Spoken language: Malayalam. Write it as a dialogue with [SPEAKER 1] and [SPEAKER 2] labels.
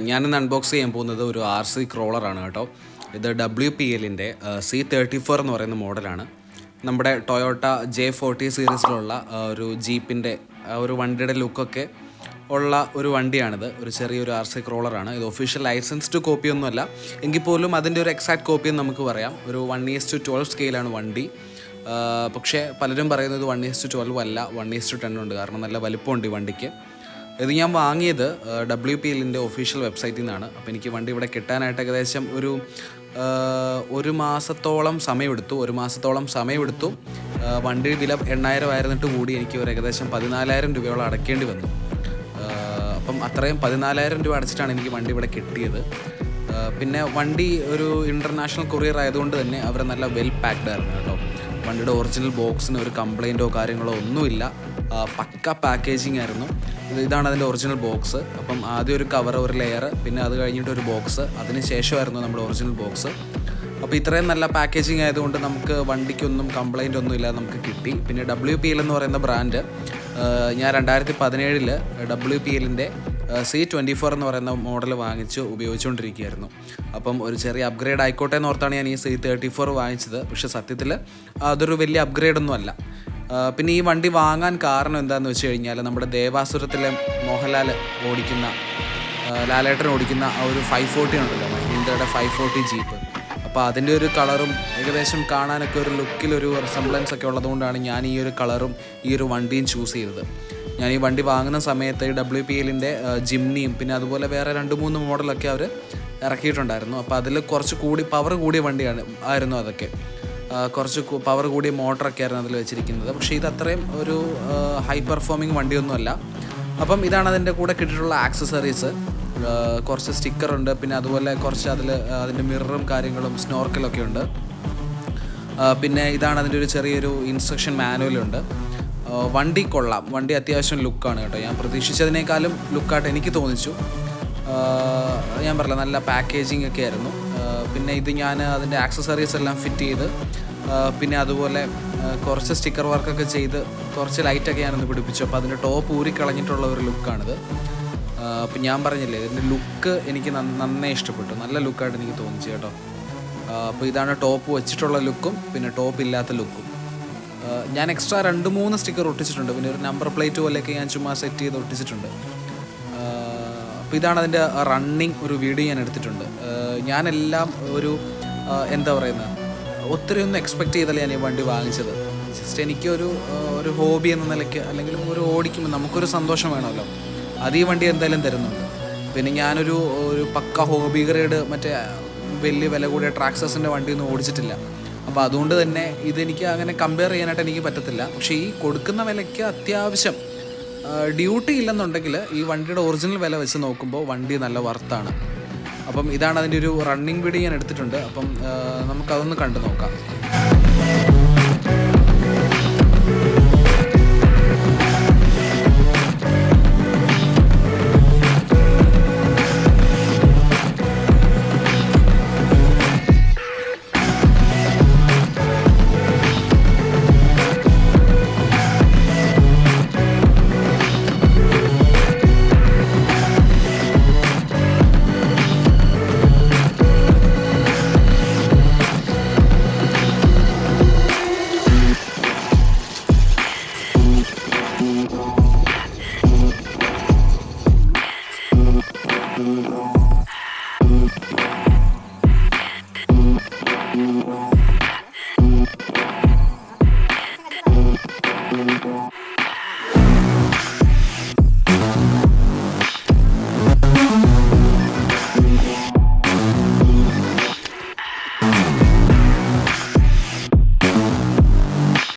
[SPEAKER 1] ഞാനിന്ന് അൺബോക്സ് ചെയ്യാൻ പോകുന്നത് ഒരു RC ക്രോളറാണ് കേട്ടോ. ഇത് WPLൻ്റെ C34 എന്ന് പറയുന്ന മോഡലാണ്. നമ്മുടെ ടൊയോട്ട J40 സീരീസിലുള്ള ഒരു ജീപ്പിൻ്റെ ഒരു വണ്ടിയുടെ ലുക്കൊക്കെ ഉള്ള ഒരു വണ്ടിയാണിത്. ഒരു ചെറിയൊരു RC ക്രോളറാണ്. ഇത് ഒഫീഷ്യൽ ലൈസൻസ്ഡ് കോപ്പിയൊന്നുമല്ല, എങ്കിൽ പോലും അതിൻ്റെ ഒരു എക്സാക്ട് കോപ്പിയെന്ന് നമുക്ക് പറയാം. ഒരു 1:12 സ്കെയിലാണ് വണ്ടി. പക്ഷേ പലരും പറയുന്നത് 1:12 അല്ല, 1:10 ഉണ്ട്. കാരണം നല്ല വലിപ്പമുണ്ട് ഈ വണ്ടിക്ക്. ഇത് ഞാൻ വാങ്ങിയത് WPLൻ്റെ ഒഫീഷ്യൽ വെബ്സൈറ്റിൽ നിന്നാണ്. അപ്പോൾ എനിക്ക് വണ്ടി ഇവിടെ കിട്ടാനായിട്ട് ഏകദേശം ഒരു മാസത്തോളം സമയമെടുത്തു. വണ്ടി വില 8,000 ആയിരുന്നിട്ട് കൂടി എനിക്ക് ഒരു ഏകദേശം 14,000 രൂപയോളം അടയ്ക്കേണ്ടി വന്നു. അപ്പം അത്രയും 14,000 രൂപ അടച്ചിട്ടാണ് എനിക്ക് വണ്ടി ഇവിടെ കിട്ടിയത്. പിന്നെ വണ്ടി ഒരു ഇൻ്റർനാഷണൽ കൊറിയർ ആയതുകൊണ്ട് തന്നെ അവർ നല്ല വെൽ പാക്ഡ് ആയിരുന്നു കേട്ടോ. വണ്ടിയുടെ ഒറിജിനൽ ബോക്സിന് ഒരു കംപ്ലൈൻറ്റോ കാര്യങ്ങളോ ഒന്നുമില്ല. പക്ക പാക്കേജിങ് ആയിരുന്നു. ഇതാണ് അതിൻ്റെ ഒറിജിനൽ ബോക്സ്. അപ്പം ആദ്യം ഒരു കവർ, ഒരു ലെയർ, പിന്നെ അത് കഴിഞ്ഞിട്ട് ഒരു ബോക്സ്, അതിന് ശേഷമായിരുന്നു നമ്മുടെ ഒറിജിനൽ ബോക്സ്. അപ്പോൾ ഇത്രയും നല്ല പാക്കേജിങ് ആയതുകൊണ്ട് നമുക്ക് വണ്ടിക്കൊന്നും കംപ്ലൈൻ്റ് ഒന്നും ഇല്ലാതെ നമുക്ക് കിട്ടി. പിന്നെ WPL എന്ന് പറയുന്ന ബ്രാൻഡ് ഞാൻ 2017 WPLൻ്റെ C24 എന്ന് പറയുന്ന മോഡൽ വാങ്ങിച്ച് ഉപയോഗിച്ചുകൊണ്ടിരിക്കുകയായിരുന്നു. അപ്പം ഒരു ചെറിയ അപ്ഗ്രേഡ് ആയിക്കോട്ടെ എന്നോർത്താണ് ഞാൻ ഈ C34 വാങ്ങിച്ചത്. പക്ഷേ സത്യത്തിൽ അതൊരു വലിയ അപ്ഗ്രേഡൊന്നും അല്ല. പിന്നെ ഈ വണ്ടി വാങ്ങാൻ കാരണം എന്താണെന്ന് വെച്ച് കഴിഞ്ഞാൽ, നമ്മുടെ ദേവാസുരത്തിലെ മോഹൻലാൽ ഓടിക്കുന്ന, ലാലേട്ടൻ ഓടിക്കുന്ന ആ ഒരു 540 ഉണ്ടല്ലോ, മഹീന്ദ്രയുടെ 540 ജീപ്പ്. അപ്പോൾ അതിൻ്റെ ഒരു കളറും ഏകദേശം കാണാനൊക്കെ ഒരു ലുക്കിലൊരു റിസംബ്ലൻസ് ഒക്കെ ഉള്ളതുകൊണ്ടാണ് ഞാൻ ഈ ഒരു കളറും ഈ ഒരു വണ്ടിയും ചൂസ് ചെയ്തത്. ഞാൻ ഈ വണ്ടി വാങ്ങുന്ന സമയത്ത് WPLൻ്റെ ജിംനിയും പിന്നെ അതുപോലെ വേറെ 2-3 മോഡലൊക്കെ അവർ ഇറക്കിയിട്ടുണ്ടായിരുന്നു. അപ്പോൾ അതിൽ കുറച്ച് കൂടി പവർ കൂടിയ ആയിരുന്നു അതൊക്കെ. കുറച്ച് പവർ കൂടിയ മോട്ടറൊക്കെ ആയിരുന്നു അതിൽ വെച്ചിരിക്കുന്നത്. പക്ഷേ ഇത് അത്രയും ഒരു ഹൈ പെർഫോമിങ് വണ്ടിയൊന്നുമല്ല. അപ്പം ഇതാണ് അതിൻ്റെ കൂടെ കിട്ടിയിട്ടുള്ള ആക്സസറീസ്. കുറച്ച് സ്റ്റിക്കറുണ്ട്, പിന്നെ അതുപോലെ കുറച്ച് അതിൻ്റെ മിററും കാര്യങ്ങളും സ്നോർക്കലൊക്കെ ഉണ്ട്. പിന്നെ ഇതാണ് അതിൻ്റെ ഒരു ചെറിയൊരു ഇൻസ്ട്രക്ഷൻ മാനുവലുണ്ട്. വണ്ടി കൊള്ളാം, വണ്ടി അത്യാവശ്യം ലുക്കാണ് കേട്ടോ. ഞാൻ പ്രതീക്ഷിച്ചതിനേക്കാളും ലുക്കായിട്ട് എനിക്ക് തോന്നിച്ചു. ഞാൻ പറഞ്ഞില്ല, നല്ല പാക്കേജിങ് ഒക്കെ ആയിരുന്നു. പിന്നെ ഇത് ഞാൻ അതിൻ്റെ ആക്സസറീസ് എല്ലാം ഫിറ്റ് ചെയ്ത്, പിന്നെ അതുപോലെ കുറച്ച് സ്റ്റിക്കർ വർക്കൊക്കെ ചെയ്ത് കുറച്ച് ലൈറ്റൊക്കെ ഞാനൊന്ന് പിടിപ്പിച്ചു. അപ്പോൾ അതിൻ്റെ ടോപ്പ് ഊരിക്കളഞ്ഞിട്ടുള്ള ഒരു ലുക്കാണിത്. അപ്പം ഞാൻ പറഞ്ഞില്ലേ, ഇതിൻ്റെ ലുക്ക് എനിക്ക് നന്നേ ഇഷ്ടപ്പെട്ടു. നല്ല ലുക്കായിട്ട് എനിക്ക് തോന്നിച്ചു കേട്ടോ. അപ്പോൾ ഇതാണ് ടോപ്പ് വെച്ചിട്ടുള്ള ലുക്കും പിന്നെ ടോപ്പ് ഇല്ലാത്ത ലുക്കും. ഞാൻ എക്സ്ട്രാ 2-3 സ്റ്റിക്കർ ഒട്ടിച്ചിട്ടുണ്ട്. പിന്നെ ഒരു നമ്പർ പ്ലേറ്റ് പോലെയൊക്കെ ഞാൻ ചുമ്മാ സെറ്റ് ചെയ്ത് ഒട്ടിച്ചിട്ടുണ്ട്. അപ്പോൾ ഇതാണ് അതിൻ്റെ റണ്ണിങ് ഒരു വീഡിയോ ഞാൻ എടുത്തിട്ടുണ്ട്. ഞാനെല്ലാം ഒരു എന്താ പറയുന്നത്, ഒത്തിരി ഒന്നും എക്സ്പെക്റ്റ് ചെയ്തല്ല ഞാൻ ഈ വണ്ടി വാങ്ങിച്ചത്. ജസ്റ്റ് എനിക്കൊരു ഹോബി എന്ന നിലയ്ക്ക്, അല്ലെങ്കിൽ ഒരു ഓടിക്കുമ്പോൾ നമുക്കൊരു സന്തോഷം വേണമല്ലോ, അത് ഈ വണ്ടി എന്തായാലും തരുന്നുണ്ട്. പിന്നെ ഞാനൊരു പക്ക ഹോബി ഗ്രേഡ് മറ്റേ വലിയ വില കൂടിയ ട്രാക്സസിൻ്റെ വണ്ടിയൊന്നും ഓടിച്ചിട്ടില്ല. അപ്പോൾ അതുകൊണ്ട് തന്നെ ഇതെനിക്ക് അങ്ങനെ കമ്പയർ ചെയ്യാനായിട്ട് എനിക്ക് പറ്റത്തില്ല. പക്ഷേ ഈ കൊടുക്കുന്ന വിലയ്ക്ക് അത്യാവശ്യം ഡ്യൂട്ടി ഇല്ലെന്നുണ്ടെങ്കിൽ ഈ വണ്ടിയുടെ ഒറിജിനൽ വില വെച്ച് നോക്കുമ്പോൾ വണ്ടി നല്ല വർത്താണ്. അപ്പം ഇതാണ് അതിൻ്റെ ഒരു റണ്ണിങ് വീഡിയോ ഞാൻ എടുത്തിട്ടുണ്ട്. അപ്പം നമുക്കതൊന്ന് കണ്ടു നോക്കാം.